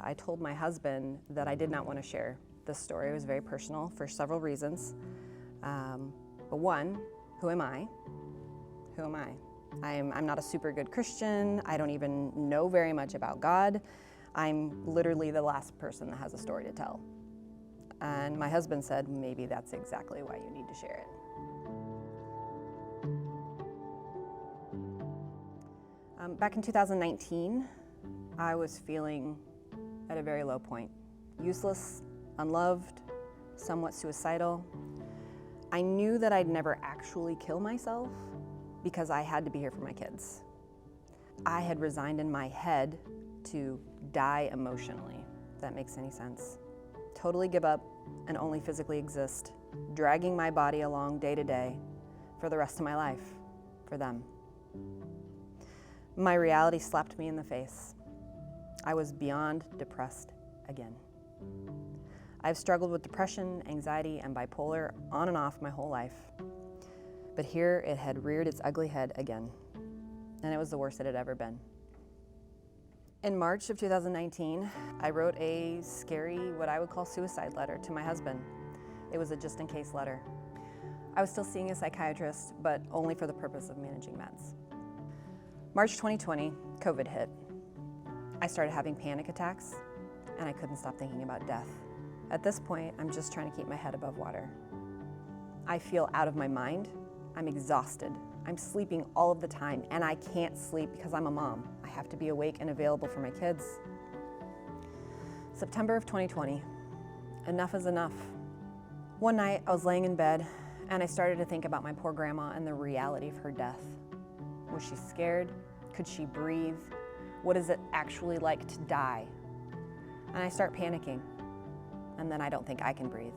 I told my husband that I did not want to share this story. It was very personal for several reasons. But one, who am I? Who am I? I'm not a super good Christian. I don't even know very much about God. I'm literally the last person that has a story to tell. And my husband said, maybe that's exactly why you need to share it. Back in 2019, I was feeling at a very low point. Useless, unloved, somewhat suicidal. I knew that I'd never actually kill myself because I had to be here for my kids. I had resigned in my head to die emotionally, if that makes any sense. Totally give up and only physically exist, dragging my body along day to day for the rest of my life, for them. My reality slapped me in the face. I was beyond depressed again. I've struggled with depression, anxiety, and bipolar on and off my whole life. But here it had reared its ugly head again, and it was the worst it had ever been. In March of 2019, I wrote a scary, what I would call suicide letter to my husband. It was a just-in-case letter. I was still seeing a psychiatrist, but only for the purpose of managing meds. March 2020, COVID hit. I started having panic attacks, and I couldn't stop thinking about death. At this point, I'm just trying to keep my head above water. I feel out of my mind. I'm exhausted. I'm sleeping all of the time, and I can't sleep because I'm a mom. I have to be awake and available for my kids. September of 2020, enough is enough. One night, I was laying in bed, and I started to think about my poor grandma and the reality of her death. Was she scared? Could she breathe? What is it actually like to die? And I start panicking, and then I don't think I can breathe,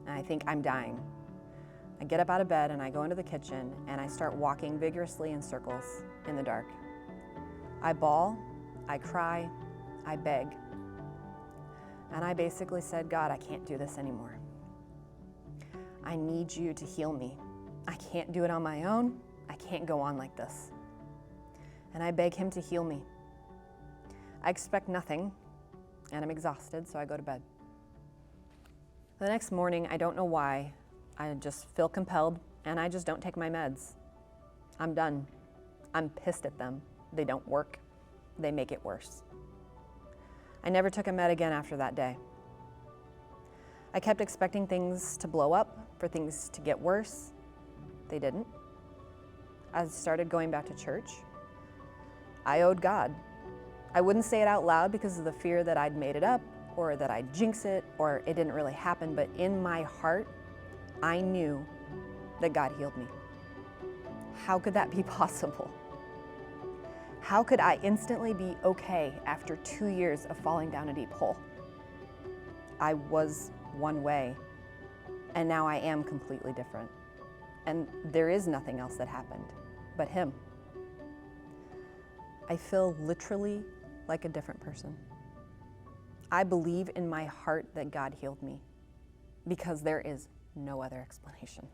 and I think I'm dying. I get up out of bed and I go into the kitchen and I start walking vigorously in circles in the dark. I bawl, I cry, I beg. And I basically said, God, I can't do this anymore. I need you to heal me. I can't do it on my own. I can't go on like this. And I beg him to heal me. I expect nothing and I'm exhausted, so I go to bed. The next morning, I don't know why, I just feel compelled and I just don't take my meds. I'm done. I'm pissed at them. They don't work. They make it worse. I never took a med again after that day. I kept expecting things to blow up, for things to get worse. They didn't. I started going back to church. I owed God. I wouldn't say it out loud because of the fear that I'd made it up or that I'd jinx it or it didn't really happen, but in my heart, I knew that God healed me. How could that be possible? How could I instantly be okay after 2 years of falling down a deep hole? I was one way, and now I am completely different. And there is nothing else that happened but him. I feel literally like a different person. I believe in my heart that God healed me because there is no other explanation.